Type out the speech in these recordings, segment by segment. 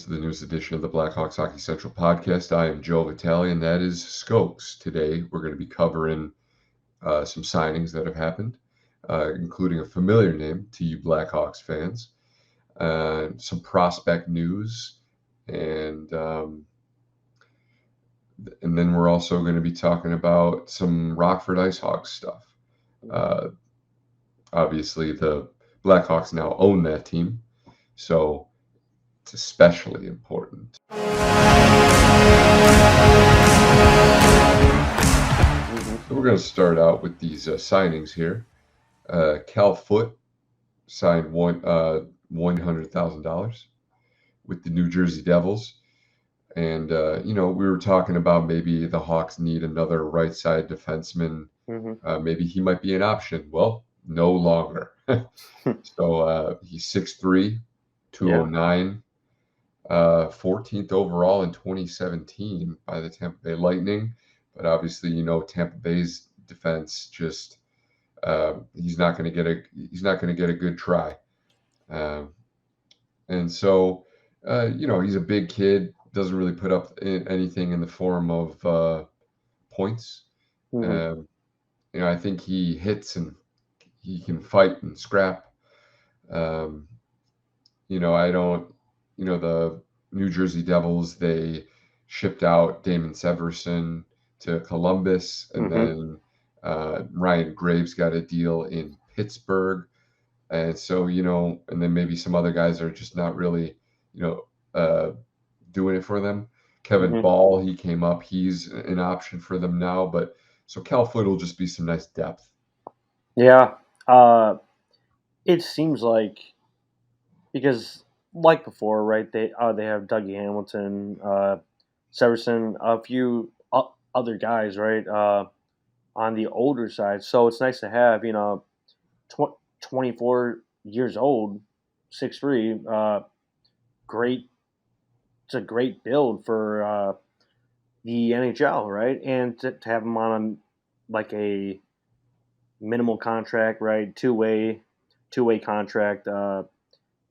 to the newest edition of the Blackhawks Hockey Central podcast. I am Joe Vitali, and that is Skoks. Today, we're going to be covering some signings that have happened, including a familiar name to you Blackhawks fans, some prospect news, and then we're also going to be talking about some Rockford Iceghogs stuff. Obviously, the Blackhawks now own that team, so it's especially important. So we're going to start out with these signings here. Cal Foote signed $100,000 with the New Jersey Devils. And, we were talking about maybe the Hawks need another right side defenseman. Maybe he might be an option. Well, no longer. So he's 6'3", 209. 14th overall in 2017 by the Tampa Bay Lightning, but obviously Tampa Bay's defense just he's not going to get a good try, and so he's a big kid, doesn't really put up anything in the form of points. I think he hits and he can fight and scrap. The New Jersey Devils, they shipped out Damon Severson to Columbus, and then Ryan Graves got a deal in Pittsburgh. And so, and then maybe some other guys are just not really, doing it for them. Kevin Ball, he came up. He's an option for them now. But so Cal Foote will just be some nice depth. Yeah. It seems like, because like before, right, they have Dougie Hamilton, Severson, a few other guys, right, on the older side. So it's nice to have, 24 years old, 6'3", great. It's a great build for the NHL, right? And to have him on like a minimal contract, right, two-way contract,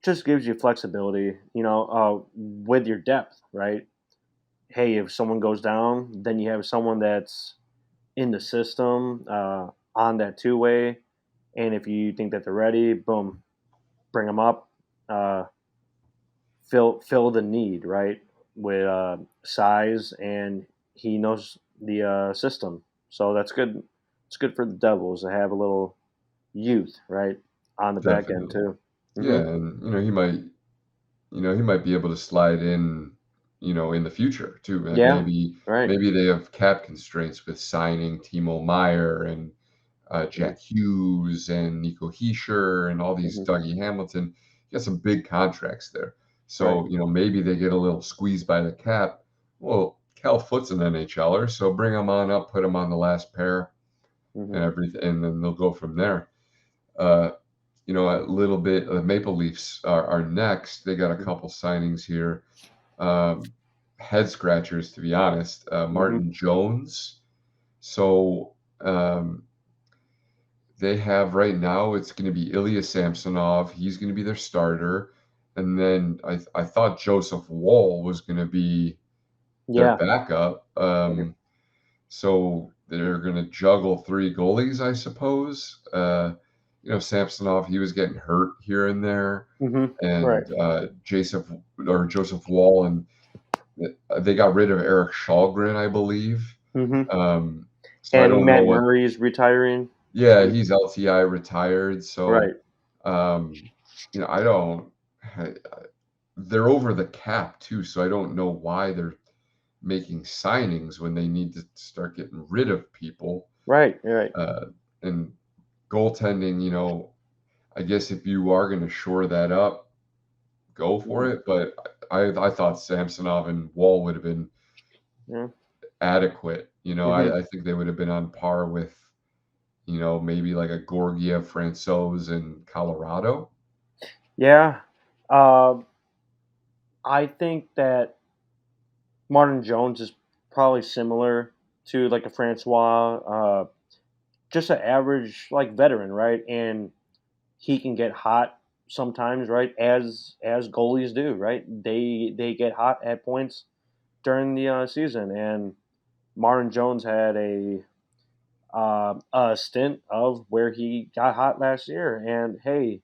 just gives you flexibility, with your depth, right? Hey, if someone goes down, then you have someone that's in the system on that two-way, and if you think that they're ready, boom, bring them up, fill the need, right, with size, and he knows the system, so that's good. It's good for the Devils to have a little youth, right, on the back end too. Yeah, and he might be able to slide in, in the future too. And maybe they have cap constraints with signing Timo Meier and Jack Hughes and Nico Hischier and all these Dougie Hamilton. You got some big contracts there. So, maybe they get a little squeezed by the cap. Well, Cal Foote's an NHLer, so bring him on up, put him on the last pair and everything, and then they'll go from there. A little bit, the Maple Leafs are next. They got a couple signings here. Head scratchers, to be honest. Martin Jones. So they have right now, it's going to be Ilya Samsonov. He's going to be their starter. And then I thought Joseph Woll was going to be their backup. So they're going to juggle three goalies, I suppose. Samsonov, he was getting hurt here and there, and Joseph Woll, and they got rid of Eric Shalgren, I believe. So and I don't Matt know Murray is retiring. Yeah, he's LTI retired. So, I don't. They're over the cap too, so I don't know why they're making signings when they need to start getting rid of people. Right. And goaltending, I guess if you are going to shore that up, go for it. But I thought Samsonov and Wall would have been adequate. I think they would have been on par with, maybe like a Georgiev Francouz in Colorado. Yeah. I think that Martin Jones is probably similar to like a Francois, just an average like veteran, right? And he can get hot sometimes, right? As goalies do, right? They get hot at points during the season, and Martin Jones had a stint of where he got hot last year, and hey,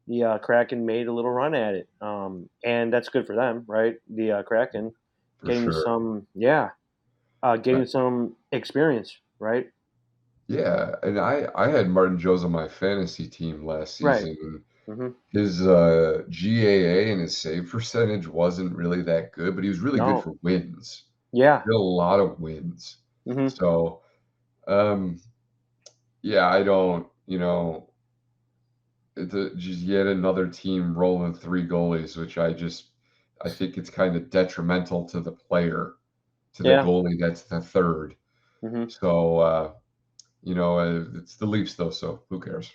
the Kraken made a little run at it, and that's good for them, right? The Kraken for getting sure. some, Uh, getting some experience, right? yeah, and I had Martin Jones on my fantasy team last Right. season, and Hmm. his GAA and his save percentage wasn't really that good, but he was really good No. for wins. Yeah. He had a lot of wins. Hmm. So, um, yeah, I don't, it's just yet another team rolling 3 goalies, which I think it's kinda detrimental to the player, to the Yeah. goalie that's the 3rd. Hmm. So, it's the Leafs though, so who cares?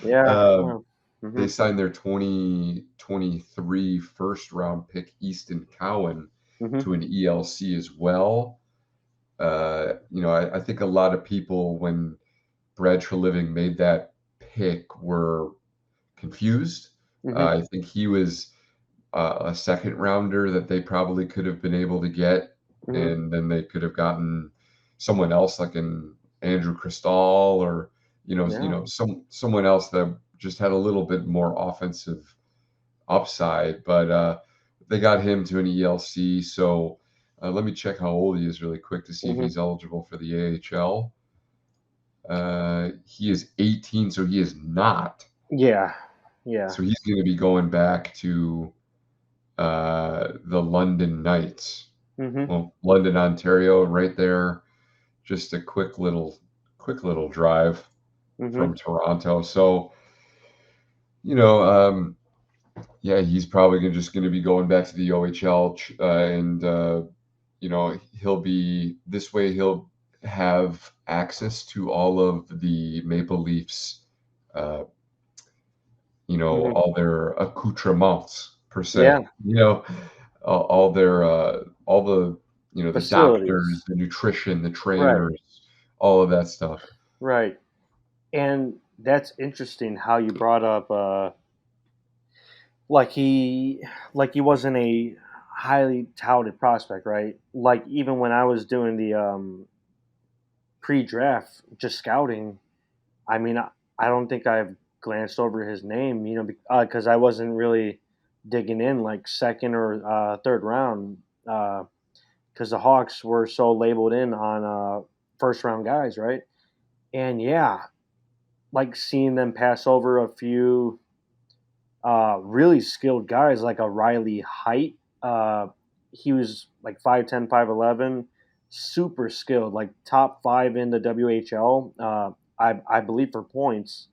Yeah. Um, Well, hmm. they signed their 2023 first-round pick, Easton Cowan, Hmm. to an ELC as well. I think a lot of people, when Brad Treliving made that pick, were confused. Hmm. I think he was a second rounder that they probably could have been able to get, Hmm. and then they could have gotten someone else like an Andrew Cristal, or Yeah. someone else that just had a little bit more offensive upside. But they got him to an ELC. So let me check how old he is really quick to see if Hmm. he's eligible for the AHL. He is 18, so he is not. Yeah. Yeah. So he's going to be going back to the London Knights. Hmm. Well, London, Ontario, right there. Just a quick little drive Hmm. from Toronto. So, you know, um, yeah, he's probably just going to be going back to the OHL, and he'll be this way. He'll have access to all of the Maple Leafs, uh, Hmm. all their accoutrements per Yeah. se. All their all the doctors, Facilities. the nutrition, the Right. trainers, all of that stuff. Right. And that's interesting how you brought up like he wasn't a highly touted prospect, right? Like even when I was doing the pre-draft just scouting, I mean I don't think I've glanced over his name, because I wasn't really digging in like second or third round because the Hawks were so labeled in on first round guys, right? And yeah, like seeing them pass over a few really skilled guys like a Riley Height. He was like 5'10", 5'11", super skilled, like top five in the WHL, I believe for points.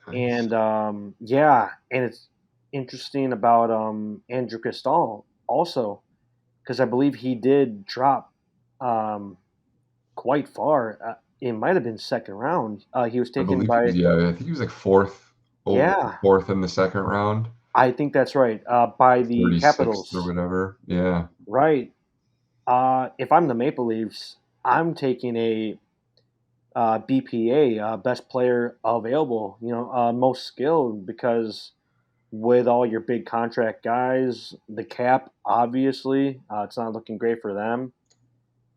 Nice. And yeah, and it's interesting about Andrew Cristal also because I believe he did drop um, quite far. It might have been second round. He was I taken believe he by was, yeah, I think he was like yeah, fourth in the second round, I think that's right. By or the 36th or Capitals, whatever. Yeah. right? If I'm the Maple Leafs, I'm taking a BPA, best player available. Most skilled because with all your big contract guys, the cap obviously it's not looking great for them.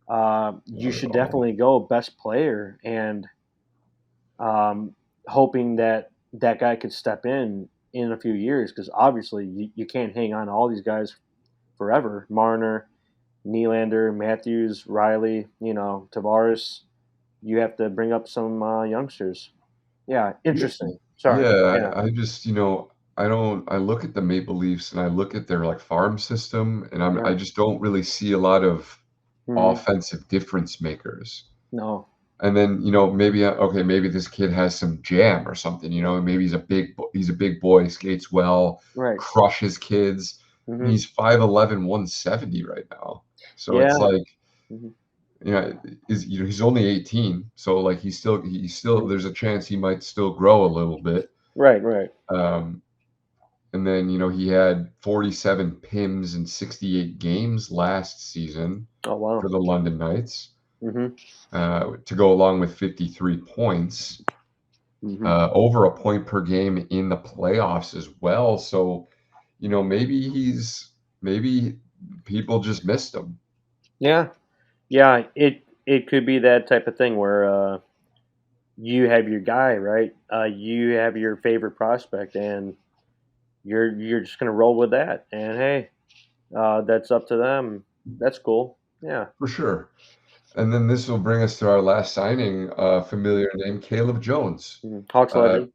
You Not at should all. definitely go best player and hoping that that guy could step in a few years because obviously you can't hang on to all these guys forever. Marner, Nylander, Matthews, Riley, Tavares. You have to bring up some youngsters. Yeah, Yeah, interesting. Sorry. yeah, Yeah. I just, I look at the Maple Leafs and I look at their like farm system, and I Yeah. just don't really see a lot of Hmm. offensive difference makers. No. And then, maybe okay, maybe this kid has some jam or something, maybe he's a big boy, skates well, Right. crushes kids. Hmm. He's 5'11", 170 right now. So Yeah. it's like, Hmm. he's only 18, so like he's still there's a chance he might still grow a little bit. Right. Right. Um, and then, he had 47 PIMs in 68 games last season Oh for wow. the London Knights, Hmm. to go along with 53 points. over a point per game in the playoffs as well. So, maybe people just missed him. Yeah, yeah. It could be that type of thing where you have your guy, right? You have your favorite prospect, and you're just gonna roll with that. And hey, that's up to them. That's cool. Yeah. For sure. And then this will bring us to our last signing, familiar name, Caleb Jones. Hawks Uh, legend.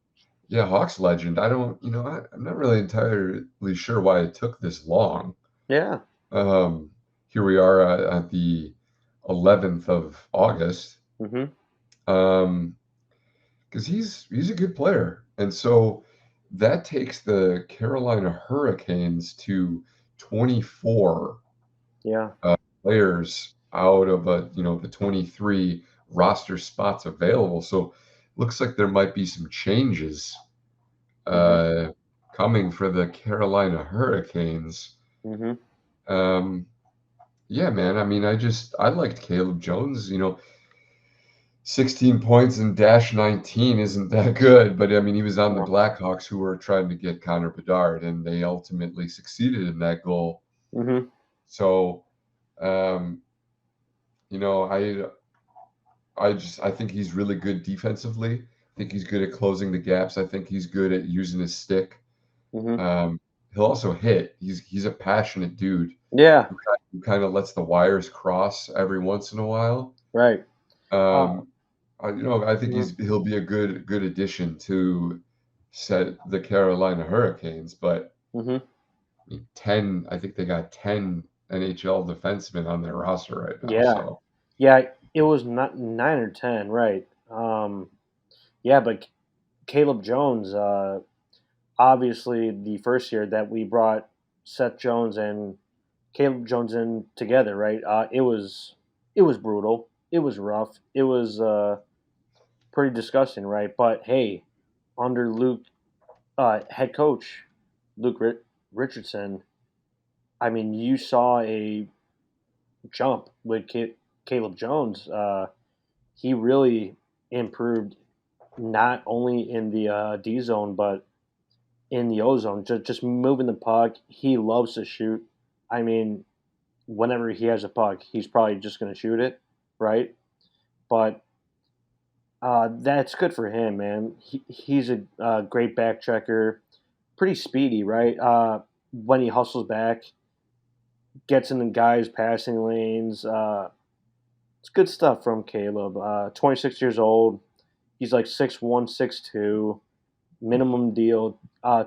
yeah, Hawks legend. I don't, I'm not really entirely sure why it took this long. Yeah. Um, Here we are at the 11th of August. Mm-hmm. Um, because he's a good player. And so that takes the Carolina Hurricanes to 24 Yeah. players out of the 23 roster spots available. So looks like there might be some changes Mm-hmm. uh, coming for the Carolina Hurricanes. Mm-hmm. Um, yeah, man. I mean, I liked Caleb Jones. 16 points in dash 19 isn't that good, but I mean, he was on the Yeah. Blackhawks who were trying to get Connor Bedard, and they ultimately succeeded in that goal. Mm-hmm. So, um, you know, I think he's really good defensively. I think he's good at closing the gaps. I think he's good at using his stick. Mm-hmm. Um, he'll also hit. He's a passionate dude Yeah. who kind of lets the wires cross every once in a while. Right. Uh, Um, I think mhm. he'll be a good addition to set the Carolina Hurricanes. But Mhm. I think they got 10 NHL defensemen on their roster right now. Yeah. So Yeah. It was not 9 or 10, right? Yeah, but Caleb Jones, obviously the first year that we brought Seth Jones and Caleb Jones in together, right? It was brutal. It was rough. It was pretty disgusting, right? But hey, under Luke, head coach Luke Richardson, I mean, you saw a jump with Caleb Jones. He really improved not only in the D zone but in the O zone. Just moving the puck. He loves to shoot. I mean, whenever he has a puck, he's probably just going to shoot it, right? But that's good for him, man. He's a great back checker, pretty speedy, right? When he hustles back, gets in the guys' passing lanes. It's good stuff from Caleb. 26 years old. He's like 6'1", 6'2", minimum deal,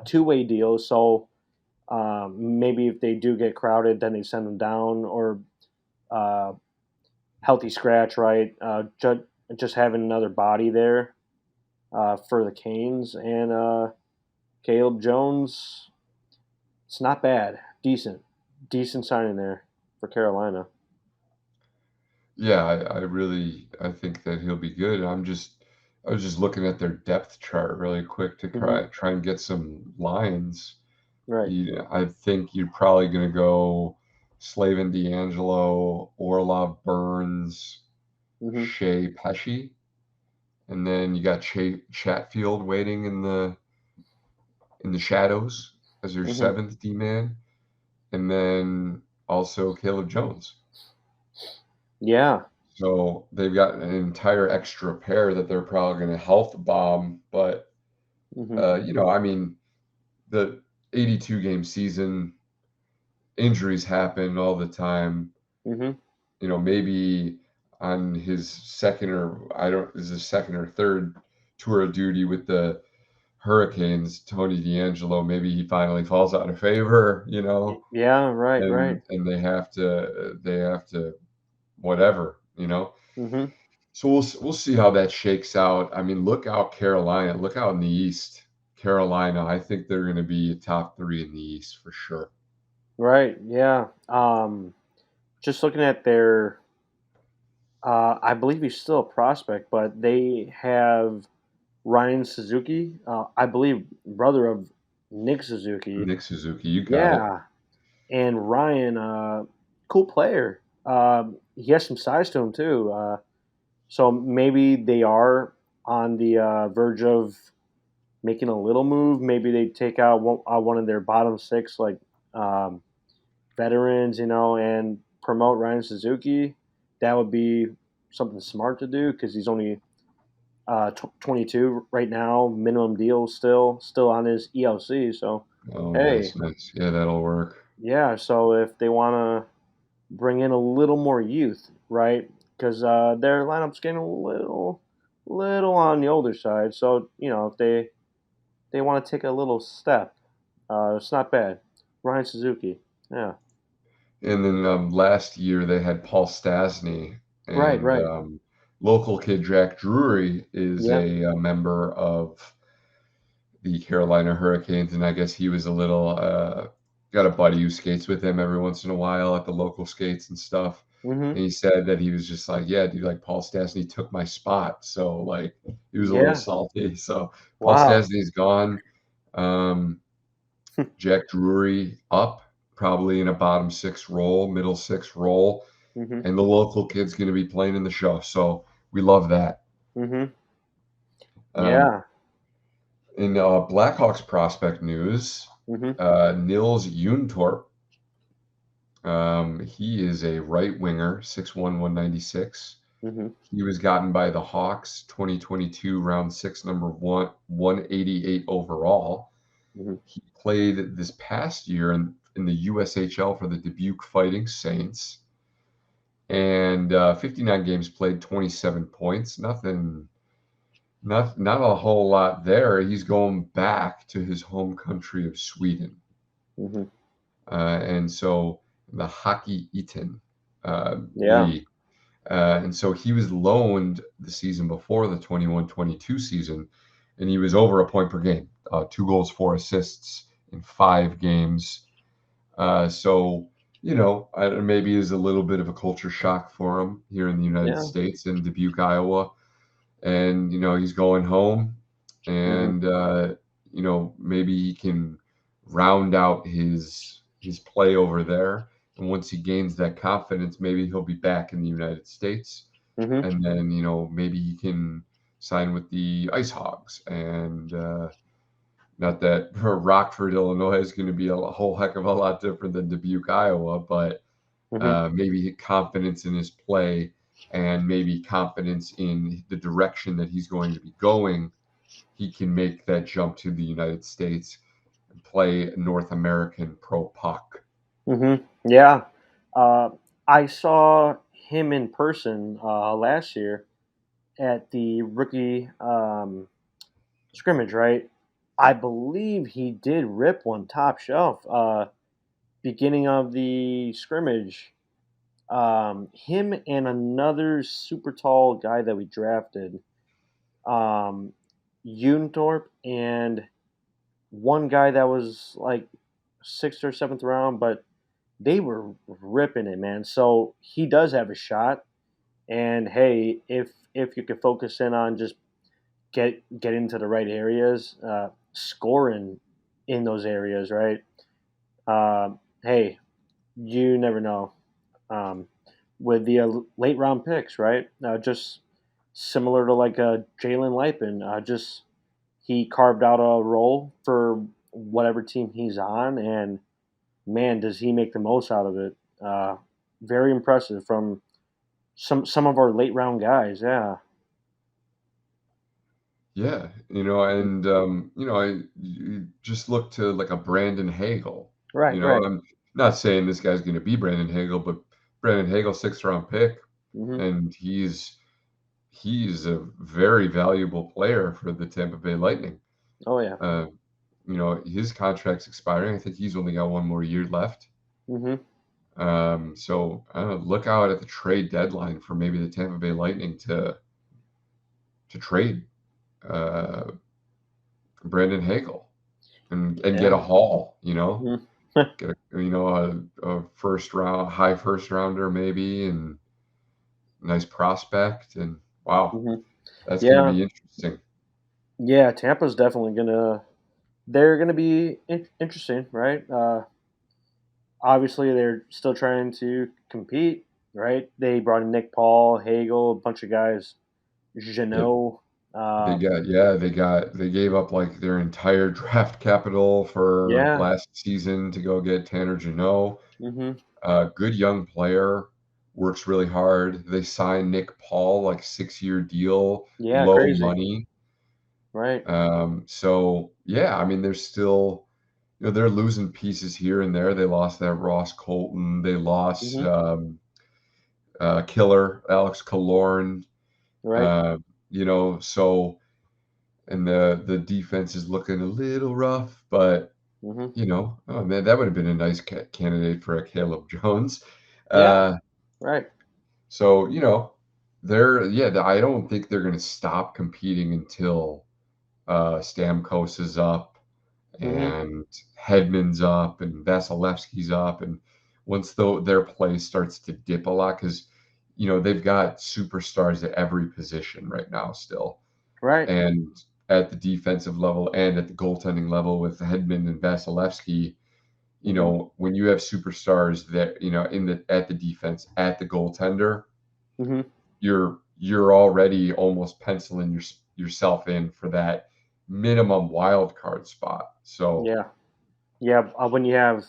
two-way deal. So maybe if they do get crowded, then they send him down or uh, healthy scratch, right? Just having another body there for the Canes and Caleb Jones. It's not bad. Decent signing there for Carolina. yeah, I think that he'll be good. I was just looking at their depth chart really quick to Hmm. try and get some lines. Right. I think you're probably going to go Slavin D'Angelo, Orlov Burns, Hmm. Shea Pesci, and then you got Chatfield waiting in the shadows as your Hmm. seventh D man, and then also Caleb Jones. Yeah. So they've got an entire extra pair that they're probably going to health bomb. But, Hmm. I mean, the 82 game season, injuries happen all the time. Hmm. Maybe on his second or I don't, is his second or third tour of duty with the Hurricanes, Tony D'Angelo, maybe he finally falls out of favor, Yeah. Right. Right. and they have to whatever, Hmm. So we'll see how that shakes out. I mean, look out Carolina. Look out in the East. Carolina, I think they're going to be top 3 in the East for sure. Right. Yeah. Just looking at their, I believe he's still a prospect, but they have Ryan Suzuki. I believe brother of Nick Suzuki. Nick Suzuki, you got it. Yeah, and Ryan, cool player. He has some size to him too. So maybe they are on the verge of making a little move. Maybe they take out one of their bottom six, like um, veterans, and promote Ryan Suzuki. That would be something smart to do because he's only 22 right now, minimum deal still on his ELC. So, Oh, hey, nice, nice. Yeah, that'll work. yeah. So if they want to bring in a little more youth, right? Because their lineup's getting a little on the older side. So if they want to take a little step, it's not bad. Ryan Suzuki, yeah, And then last year they had Paul Stastny right, and right, local kid Jack Drury is yeah, a member of the Carolina Hurricanes, and I guess he was a little got a buddy who skates with him every once in a while at the local skates and stuff. mm-hmm, And he said that he was just like, yeah, dude, like Paul Stastny took my spot. So like he was a little yeah, salty. So Paul wow, Stastny's gone. Um, Jack Drury up, probably in a bottom six role, middle six role, mm-hmm, and the local kid's going to be playing in the show. So we love that. mm-hmm, Um, yeah, in Blackhawks prospect news, mm-hmm, Nils Juntorp, he is a right winger, 6'1", 196. mm-hmm, He was gotten by the Hawks 2022 round six, number 188 overall. mm-hmm, He played this past year in the USHL for the Dubuque Fighting Saints, and 59 games played, 27 points. Not a whole lot there. He's going back to his home country of Sweden, mm-hmm, and so the Hockey Eaton yeah, League. And so he was loaned the season before the 21-22 season, and he was over a point per game, 2 goals, 4 assists in 5 games. So, maybe is a little bit of a culture shock for him here in the United yeah, States in Dubuque, Iowa. And, he's going home mm-hmm, and, maybe he can round out his play over there. And once he gains that confidence, maybe he'll be back in the United States. mm-hmm, And then, maybe he can sign with the Icehogs. And not that Rockford, Illinois is going to be a whole heck of a lot different than Dubuque, Iowa, but mm-hmm, maybe confidence in his play and maybe confidence in the direction that he's going to be going, he can make that jump to the United States and play North American pro puck. mm-hmm, yeah. Uh, I saw him in person last year at the rookie scrimmage, right? I believe he did rip one top shelf. Beginning of the scrimmage, him and another super tall guy that we drafted, um, Unthorpe, and one guy that was like sixth or seventh round, but they were ripping it, man. So he does have a shot. And hey, if you could focus in on just get into the right areas, scoring in those areas, right? Hey, you never know. Um, with the late round picks, right? Just similar to like Jalen Lipin, just he carved out a role for whatever team he's on, and man, does he make the most out of it. Very impressive from some of our late round guys. Yeah. Yeah, and you just look to like a Brandon Hagel. Right. Right. I'm not saying this guy's going to be Brandon Hagel, but Brandon Hagel, 6th round pick, Hmm. and he's a very valuable player for the Tampa Bay Lightning. Oh yeah. Uh, his contract's expiring. I think he's only got one more year left. Hmm. So look out at the trade deadline for maybe the Tampa Bay Lightning to trade uh, Brandon Hagel and get a Yeah. haul. Hmm. Get a high first rounder maybe, and nice prospect. And wow, Hmm. that's going to Yeah. be interesting. Yeah. Tampa's definitely gonna. They're gonna be interesting, right? Obviously, they're still trying to compete, right? They brought in Nick Paul, Hagel, a bunch of guys, Yeah, Janot. They gave up like their entire draft capital for Yeah. last season to go get Tanner Jeannot. Mhm. Good young player, works really hard. They signed Nick Paul, like 6-year deal, Yeah, low crazy. money. Right. So yeah, I mean, there's still, they're losing pieces here and there. They lost that Ross Colton. They lost Mhm. killer Alex Killorn. Right. Uh, so and the defense is looking a little rough, but Mhm. oh man, that would have been a nice candidate for a Caleb Jones. Yeah. Uh, Right. so I don't think they're going to stop competing until Stamkos is up Mhm. and Hedman's up and Vasilevsky's up, and once their play starts to dip a lot, because they've got superstars at every position right now still, Right. and at the defensive level and at the goaltending level with Hedman and Vasilevsky. Mhm. When you have superstars that at the defense, at the goaltender, Mhm. you're already almost penciling yourself in for that minimum wild card spot. So Yeah. Yeah. When you have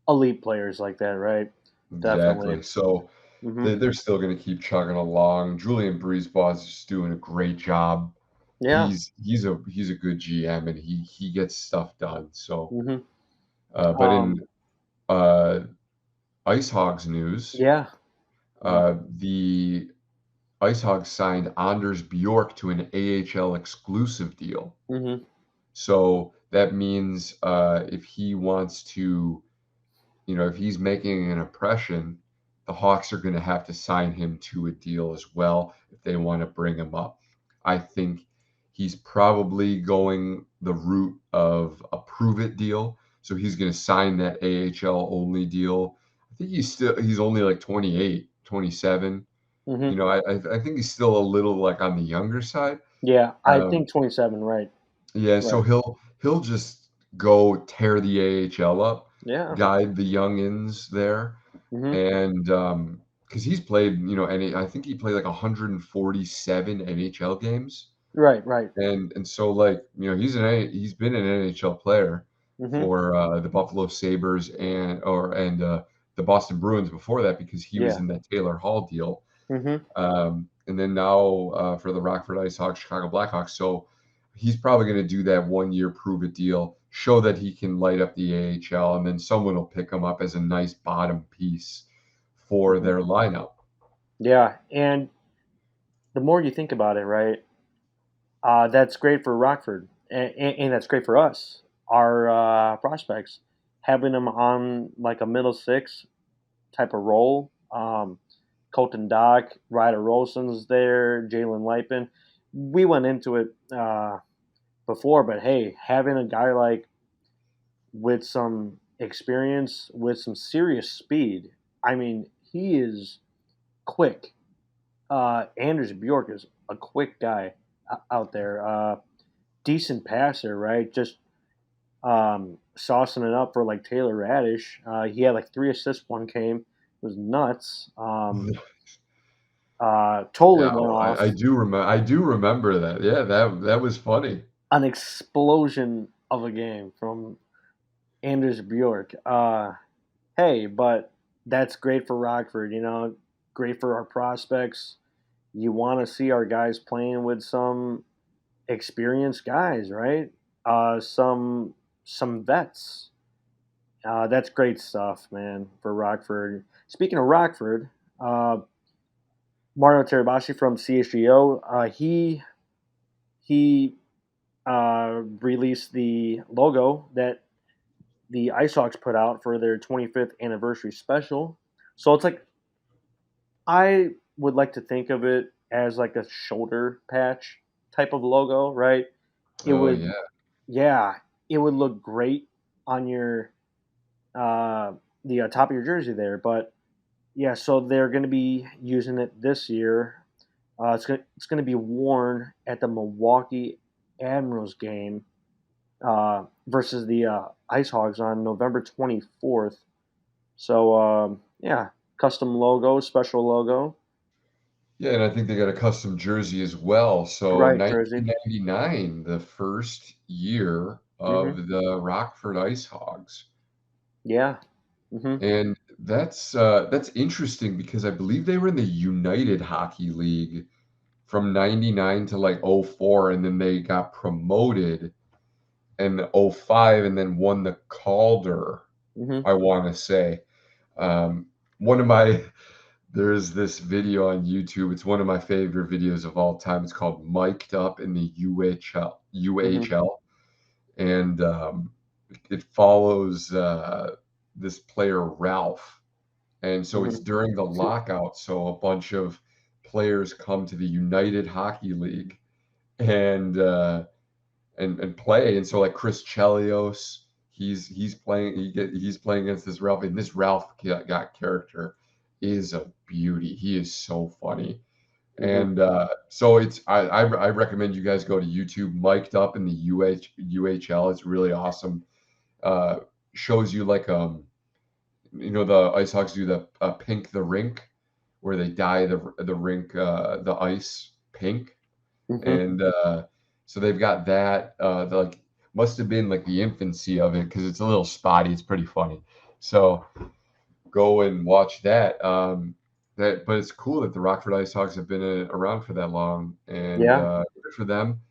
elite players like that, right? Definitely. exactly. So Mhm. they're still going to keep chugging along. Julian Breezeball is just doing a great job. Yeah. He's a good GM, and he gets stuff done. So, Mhm. but in Um. uh, Icehogs news, Yeah. Uh, the Icehogs signed Anders Bjork to an AHL exclusive deal. mhm. So that means if he wants to, if he's making an impression, the Hawks are going to have to sign him to a deal as well if they want to bring him up. I think he's probably going the route of a prove it deal. So he's going to sign that AHL only deal. I think he's only like 28, 27. Mhm. I think he's still a little like on the younger side. Yeah. I Um, think 27. Right. yeah, so Right. he'll just go tear the AHL up, Yeah. guide the youngins there, Mhm. and because he's played, I think he played like 147 NHL games, Right. Right. and so like he's been an NHL player Mhm. for the Buffalo Sabres and the Boston Bruins before that because he was Yeah. in that Taylor Hall deal. Mhm. And then now for the Rockford Iceghogs, Chicago Blackhawks. So he's probably going to do that 1 year prove it deal, show that he can light up the AHL, and then someone will pick him up as a nice bottom piece for Mhm. their lineup. Yeah. And the more you think about it, right? That's great for Rockford, and that's great for us, our prospects, having them on like a middle six type of role. Colton Dock, Ryder Rolson's there, Jalen Lipin. We went into it before, but hey, having a guy like with some experience, with some serious speed. I mean, he is quick. Anders Bjork is a quick guy out there. Decent passer, right? Just saucing it up for like Taylor Radish. He had like 3 assists one game. It was nuts. Totally Yeah, went I off. do remember. I do remember that. Yeah, that was funny. An explosion of a game from Anders Bjork. Hey, but that's great for Rockford. Great for our prospects. You want to see our guys playing with some experienced guys, right? Some vets. That's great stuff, man, for Rockford. Speaking of Rockford, uh, Mario Terabashi from CHGO, he released the logo that the Icehogs put out for their 25th anniversary special. So it's like I would like to think of it as like a shoulder patch type of logo, right? It Oh would, yeah. yeah, it would look great on your the top of your jersey there. But yeah, so they're going to be using it this year. It's going to be worn at the Milwaukee Admirals game versus the Ice Hogs on November 24th. So yeah, custom logo, special logo. Yeah, and I think they got a custom jersey as well. So Right, jersey. 1999, the first year Mhm. of the Rockford Icehogs. Yeah. Mhm. And that's interesting because I believe they were in the United Hockey League from 99 to like '04, and then they got promoted in '05 and then won the Calder, Mhm. I wanna say. One of my there's this video on YouTube, it's one of my favorite videos of all time, it's called "Mic'd Up in the Mhm. UHL," and, it follows, this player, Ralph, and so it's Mhm. during the lockout, so a bunch of players come to the United Hockey League and, and play, and so, like, Chris Chelios, he's playing against this Ralph, and this Ralph got character is a beauty. He is so funny, Mhm. and, so it's I recommend you guys go to YouTube, Mic'd Up in the UHL, it's really awesome. Uh, Shows you, like, the Icehogs do the, Pink the Rink, where they dye the rink, the ice pink, Mhm. and, so they've got that, like must have been, like, the infancy of it because it's a little spotty, it's pretty funny. So, go and watch that, but it's cool that the Rockford Icehogs have been, around for that long, and, Yeah. good for them,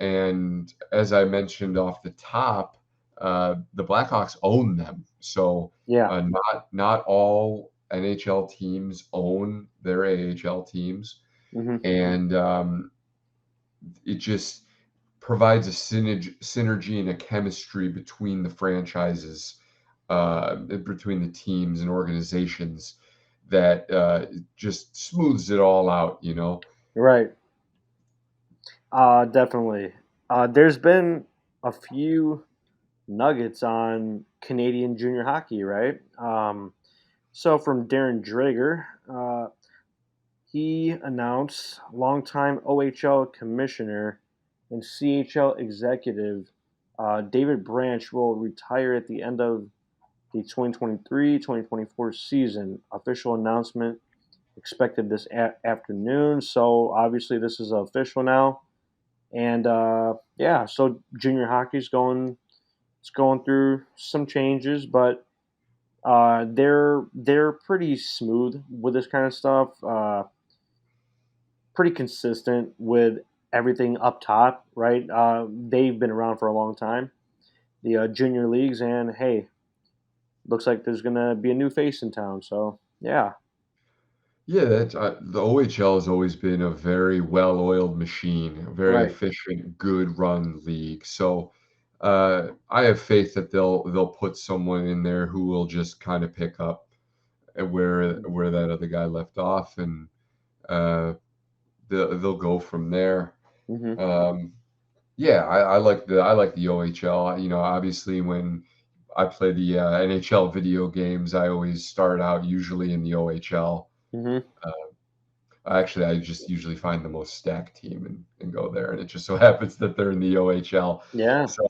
and as I mentioned off the top, the Blackhawks own them, so, Yeah. not all NHL teams own their AHL teams, Mhm. and, it just provides a synergy and a chemistry between the franchises, between the teams and organizations that just smooths it all out, you know? Right. Definitely. There's been a few nuggets on Canadian junior hockey, right? So from Darren Drager, he announced longtime OHL commissioner and CHL executive David Branch will retire at the end of the 2023-2024 season. Official announcement expected this afternoon. So obviously this is official now. And yeah, so junior hockey's going it's going through some changes, but they're pretty smooth with this kind of stuff. Pretty consistent with everything up top, right? They've been around for a long time, the junior leagues, and hey, looks like there's gonna be a new face in town. So yeah, Yeah, the OHL has always been a very well-oiled machine, a very right. efficient, good run league. So I have faith that they'll put someone in there who will just kind of pick up at where that other guy left off, and uh, they'll go from there. Hmm. Um, yeah, I like the OHL. You know, obviously when I play the NHL video games, I always start out usually in the OHL. Hmm. Actually, I just usually find the most stacked team and go there, and it just so happens that they're in the OHL. Yeah. So,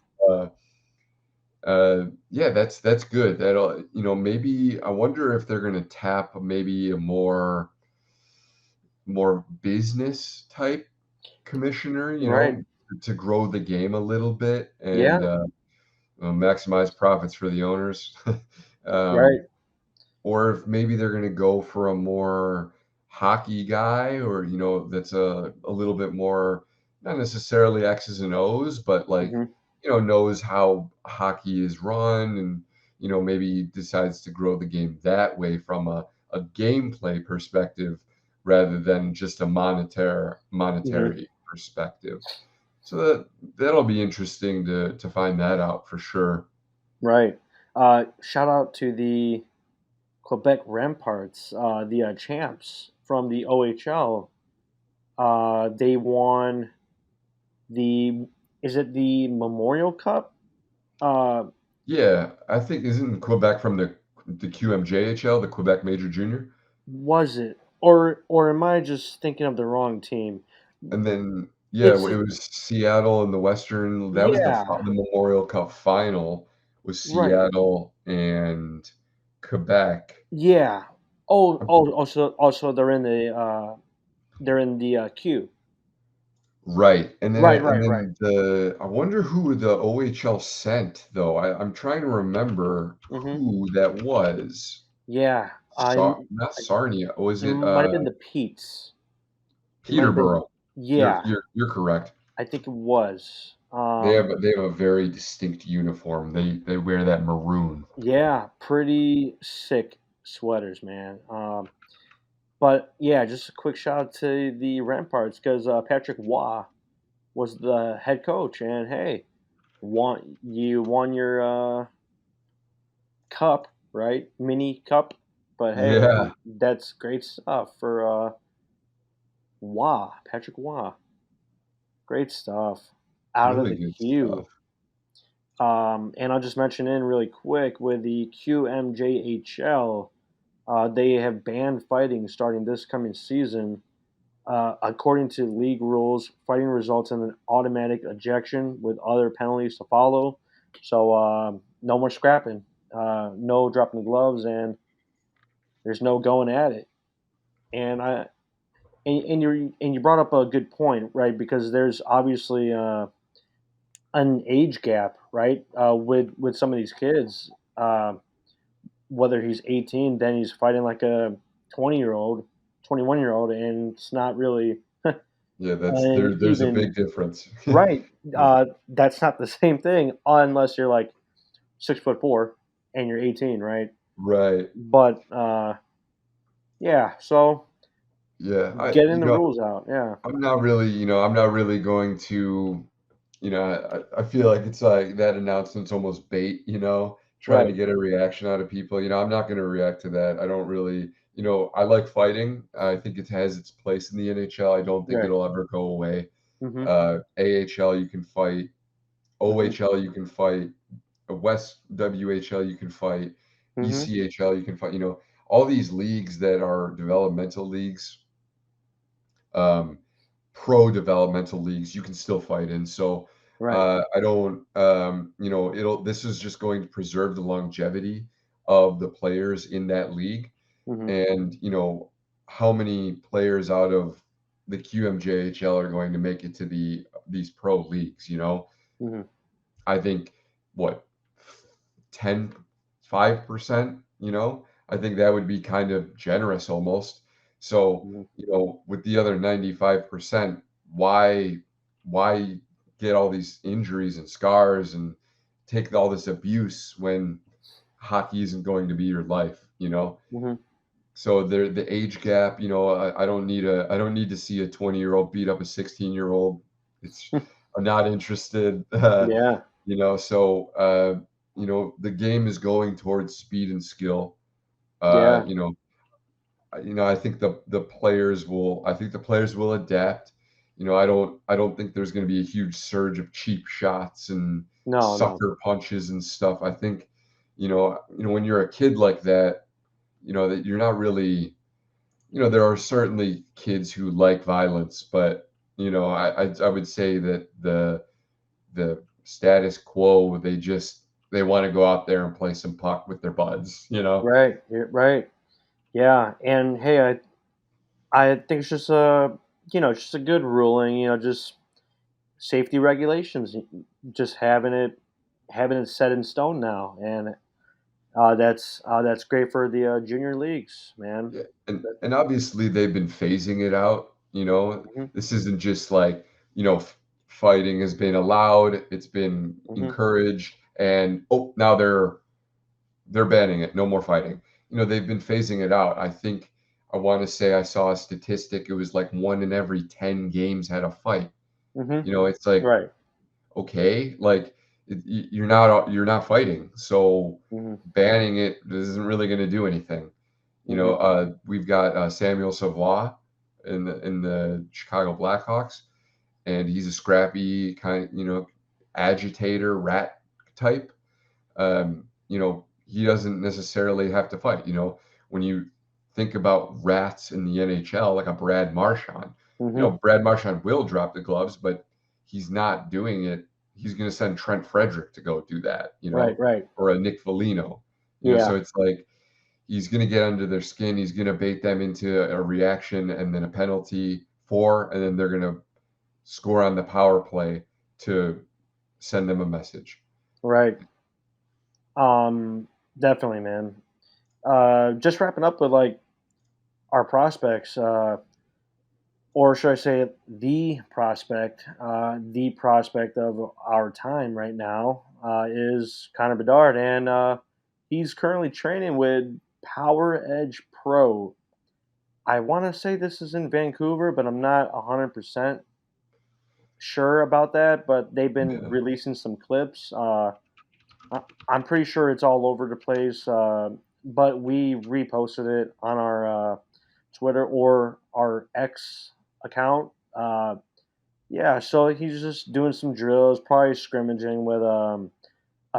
yeah, that's good. That'll, maybe I wonder if they're gonna tap maybe a more business type commissioner, Right. to grow the game a little bit Yeah. and maximize profits for the owners. Right. um, or if maybe they're going to go for a more hockey guy, or that's a little bit more, not necessarily X's and O's, but like Hmm. knows how hockey is run, and maybe decides to grow the game that way from a gameplay perspective rather than just a Hmm. monetary perspective. So that'll be interesting to find that out for sure. Right. Shout out to the Quebec Ramparts, the champs from the OHL. They won the is it the Memorial Cup? Uh, Yeah, I think isn't Quebec from the QMJHL, the Quebec Major Junior? was it or am I just thinking of the wrong team? And then, yeah, It's it was Seattle in the Western, that was yeah, the Memorial Cup final, was right. Seattle and Quebec. Yeah. Oh, so they're in the they're in the Q. Right, and Right, then right, right. I wonder who the OHL sent, though. I'm trying to remember Hmm. who that was. Yeah, Not Sarnia. Was it it, might have been the Pete's. It might have been. Peterborough? Yeah, You're correct. I think it was. They have a very distinct uniform. They wear that maroon. Yeah, pretty sick sweaters, man. But yeah, just a quick shout out to the Ramparts because Patrick Waugh was the head coach, and hey, you won your cup, right? Mini cup. But hey, Yeah, that's great stuff for Waugh, Patrick Waugh. Great stuff out of really the good queue. stuff. And I'll just mention in really quick with the QMJHL, they have banned fighting starting this coming season. According to league rules, fighting results in an automatic ejection with other penalties to follow. So no more scrapping, no dropping the gloves, and there's no going at it. And I and you brought up a good point, right? Because there's obviously an age gap, right? With some of these kids, whether he's 18, then he's fighting like a 20-year old, 21-year old, and it's not really Yeah, there's a even big difference. right. Yeah, That's not the same thing unless you're like 6'4" and you're 18, right? right. But yeah, so Yeah, getting the rules out, yeah, I'm not really going to, I feel like it's like that announcement's almost bait, trying to right, get a reaction out of people. I'm not going to react to that. I don't really, I like fighting. I think it has its place in the NHL. I don't think right, it'll ever go away. mm-hmm, AHL, you can fight. mm-hmm, OHL, you can fight. West WHL, you can fight. mm-hmm, ECHL, you can fight. All these leagues that are developmental leagues, um, pro developmental leagues you can still fight in. So right, I don't, this is just going to preserve the longevity of the players in that league. mm-hmm, And, how many players out of the QMJHL are going to make it to these pro leagues? mm-hmm, I think what 10, 5%, I think that would be kind of generous almost. So, mm-hmm. with the other 95%, why get all these injuries and scars and take all this abuse when hockey isn't going to be your life? Mm-hmm. So the age gap, I don't need to see a 20-year-old beat up a 16-year-old. It's I'm not interested. Yeah, So the game is going towards speed and skill. Uh, yeah, you know, I think the players will adapt. I don't think there's going to be a huge surge of cheap shots and no, no, sucker punches and stuff. I think, when you're a kid like that, that you're not really, there are certainly kids who like violence, but I would say that the status quo, they want to go out there and play some puck with their buds. right, right, yeah, and hey, I think it's just it's just a good ruling, just safety regulations, just having it set in stone now, and that's great for the junior leagues, man. Yeah, and obviously they've been phasing it out. Mhm, This isn't just like, fighting has been allowed, it's been mhm, encouraged, and now they're banning it. No more fighting. They've been phasing it out. I want to say I saw a statistic. It was like one in every 10 games had a fight. mhm, It's like, right, okay, like you're not fighting. So mhm, banning it isn't really going to do anything. mhm, We've got Samuel Savoie in the Chicago Blackhawks, and he's a scrappy agitator, rat type. He doesn't necessarily have to fight. When you think about rats in the NHL, like a Brad Marchand, mhm, Brad Marchand will drop the gloves, but he's not doing it. He's going to send Trent Frederick to go do that, right, right, or a Nick Foligno. yeah, So it's like he's going to get under their skin. He's going to bait them into a reaction and then a penalty, 4, and then they're going to score on the power play to send them a message. Right. Definitely, man. Just wrapping up with like our prospects, or should I say the prospect of our time right now is Connor Bedard, and he's currently training with Power Edge Pro. I want to say this is in Vancouver, but I'm not 100% sure about that. But they've been Yeah. releasing some clips. I'm pretty sure it's all over the place, but we reposted it on our Twitter or our X account. Yeah, so he's just doing some drills, probably scrimmaging with a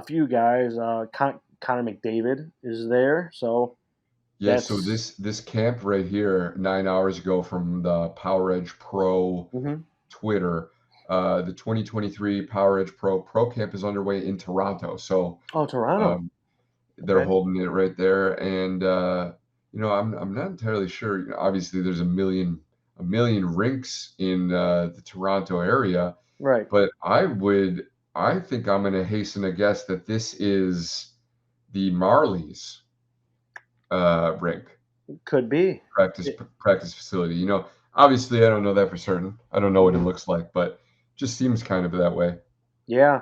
few guys. Connor McDavid is there, so Yeah, so that's this camp right here, 9 hours ago from the Power Edge Pro mhm. Twitter, the 2023 Power Edge Pro Camp is underway in Toronto. So, Oh, Toronto. um, they're Okay. holding it right there, and, I'm not entirely sure, obviously, there's a million rinks in, the Toronto area, Right. but I think I'm gonna hasten a guess that this is the Marlies, rink. Could be. Practice facility. Obviously, I don't know that for certain. I don't know what it Mhm. looks like, but just seems kind of that way. Yeah.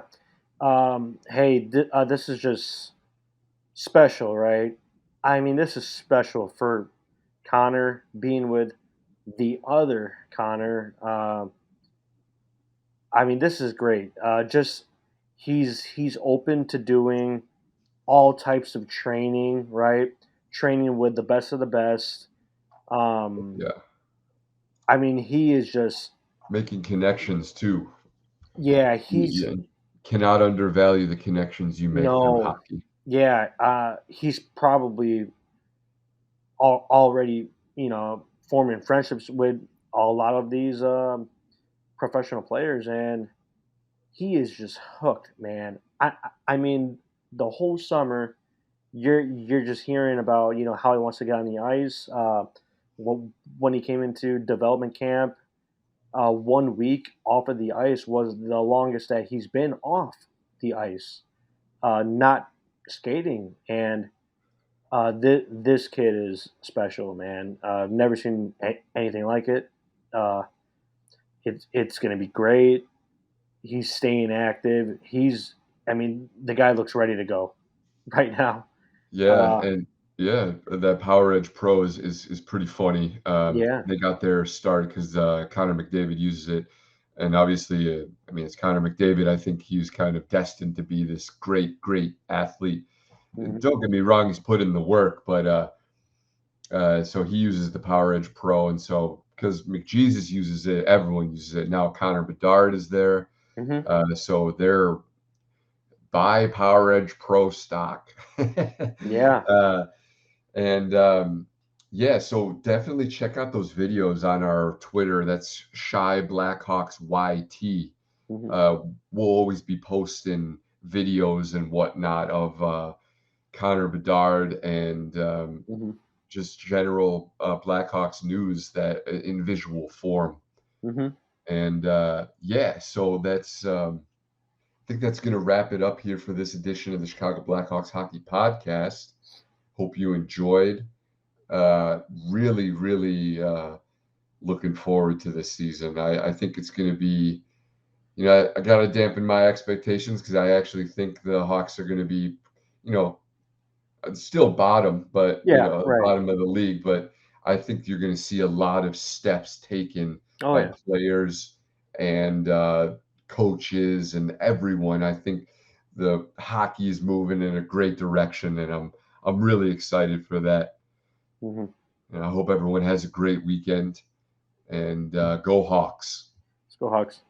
Hey, this is just special, right? I mean, this is special for Connor being with the other Connor. I mean, this is great. Just he's open to doing all types of training, right? Training with the best of the best. Um, Yeah, I mean, he is just making connections too. yeah. You cannot undervalue the connections you make through No, hockey. yeah. He's probably already forming friendships with a lot of these professional players, and he is just hooked, man. I mean, the whole summer, you're just hearing about how he wants to get on the ice. When he came into development camp, 1 week off of the ice was the longest that he's been off the ice, not skating. And this kid is special, man. I've never seen anything like it. Uh, it's going to be great. He's staying active. I mean, the guy looks ready to go right now. Yeah, Uh, and yeah, that Power Edge Pro is pretty funny. yeah. They got their start because Connor McDavid uses it, and obviously, I mean, it's Connor McDavid. I think he's kind of destined to be this great, great athlete. Mhm. Don't get me wrong; he's put in the work, but so he uses the Power Edge Pro, and so because McJesus uses it, everyone uses it. Now Connor Bedard is there, Mhm. so they're buy Power Edge Pro stock. Yeah. uh, and yeah, so definitely check out those videos on our Twitter. That's Shy Blackhawks YT. Mhm. Uh, we'll always be posting videos and whatnot of Connor Bedard and Mhm. just general Blackhawks news that in visual form. Mhm. And yeah, so I think that's going to wrap it up here for this edition of the Chicago Blackhawks Hockey Podcast. Hope you enjoyed. Really, really looking forward to this season. I think it's going to be, I got to dampen my expectations because I actually think the Hawks are going to be, you know, still bottom, but Yeah. Right. bottom of the league. But I think you're going to see a lot of steps taken Oh by yeah. players and coaches and everyone. I think the hockey is moving in a great direction, and I'm really excited for that. Mhm. And I hope everyone has a great weekend and go Hawks. Let's go Hawks.